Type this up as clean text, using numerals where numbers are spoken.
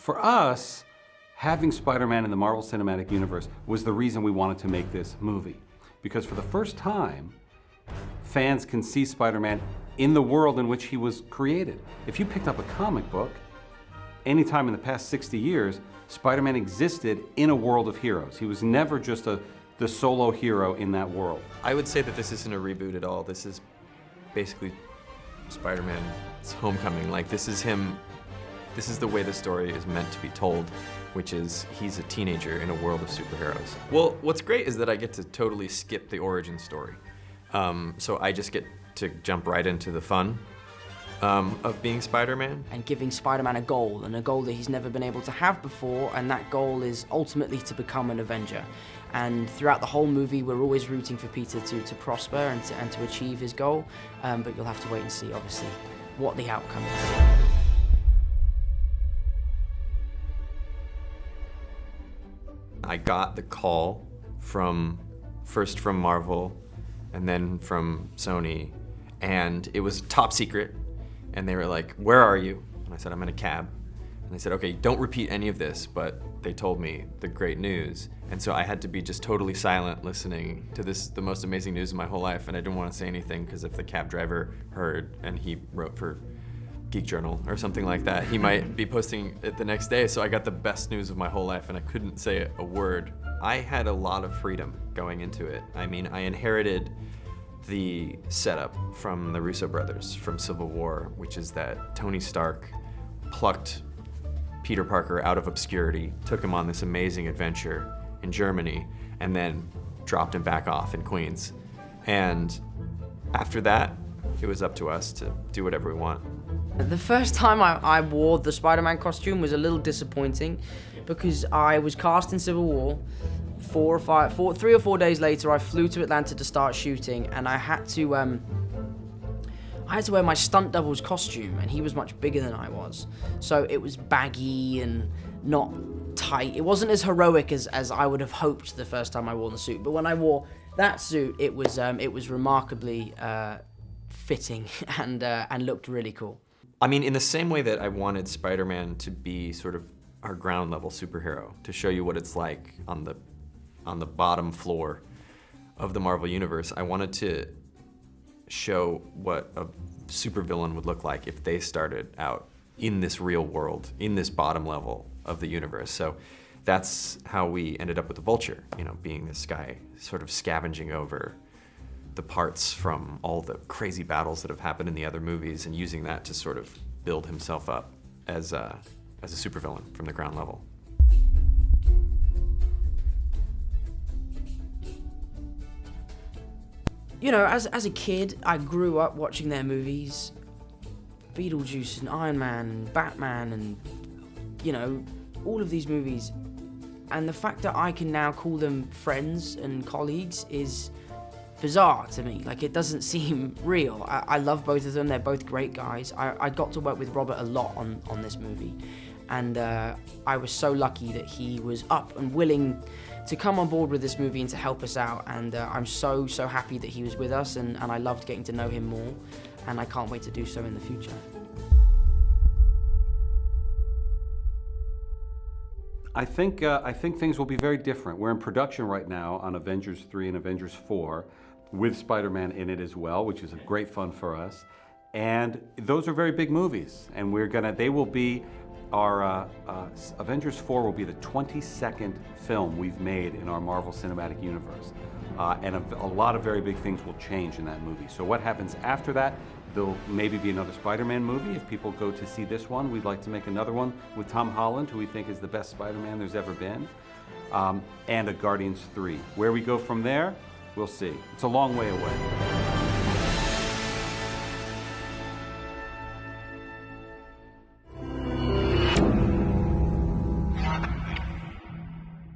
For us, having Spider-Man in the Marvel Cinematic Universe was the reason we wanted to make this movie. Because for the first time, fans can see Spider-Man in the world in which he was created. If you picked up a comic book, anytime in the past 60 years, Spider-Man existed in a world of heroes. He was never just the solo hero in that world. I would say that this isn't a reboot at all. This is basically Spider-Man's homecoming. Like, this is him, this is the way the story is meant to be told, which is he's a teenager in a world of superheroes. Well, what's great is that I get to totally skip the origin story. So I just get to jump right into the fun of being Spider-Man. And giving Spider-Man a goal, and a goal that he's never been able to have before, and that goal is ultimately to become an Avenger. And throughout the whole movie, we're always rooting for Peter to prosper and to achieve his goal, but you'll have to wait and see, obviously, what the outcome is. I got the call first from Marvel, and then from Sony, and it was top secret. And they were like, "Where are you?" And I said, "I'm in a cab." And they said, "Okay, don't repeat any of this," but they told me the great news. And so I had to be just totally silent listening to this, the most amazing news of my whole life, and I didn't want to say anything because if the cab driver heard and he wrote for Geek Journal or something like that, he might be posting it the next day. So I got the best news of my whole life and I couldn't say a word. I had a lot of freedom going into it. I mean, I inherited the setup from the Russo brothers from Civil War, which is that Tony Stark plucked Peter Parker out of obscurity, took him on this amazing adventure in Germany, and then dropped him back off in Queens. And after that, it was up to us to do whatever we want. The first time I wore the Spider-Man costume was a little disappointing because I was cast in Civil War. 3 or 4 days later, I flew to Atlanta to start shooting, and I had to wear my stunt double's costume, and he was much bigger than I was. So it was baggy and not tight. It wasn't as heroic as I would have hoped the first time I wore the suit. But when I wore that suit, it was remarkably fitting and looked really cool. I mean, in the same way that I wanted Spider-Man to be sort of our ground level superhero, to show you what it's like on the bottom floor of the Marvel Universe, I wanted to show what a supervillain would look like if they started out in this real world, in this bottom level of the universe. So that's how we ended up with the Vulture, you know, being this guy sort of scavenging over the parts from all the crazy battles that have happened in the other movies and using that to sort of build himself up as a supervillain from the ground level. You know, as a kid, I grew up watching their movies, Beetlejuice and Iron Man and Batman and, you know, all of these movies. And the fact that I can now call them friends and colleagues is bizarre to me. Like, it doesn't seem real. I love both of them. They're both great guys. I got to work with Robert a lot on this movie. And I was so lucky that he was up and willing to come on board with this movie and to help us out. And I'm so happy that he was with us, and I loved getting to know him more. And I can't wait to do so in the future. I think things will be very different. We're in production right now on Avengers 3 and Avengers 4 with Spider-Man in it as well, which is a great fun for us. And those are very big movies, and they will be our Avengers 4 will be the 22nd film we've made in our Marvel Cinematic Universe. And a lot of very big things will change in that movie. So what happens after that? There'll maybe be another Spider-Man movie. If people go to see this one, we'd like to make another one with Tom Holland, who we think is the best Spider-Man there's ever been, and a Guardians 3. Where we go from there, we'll see. It's a long way away.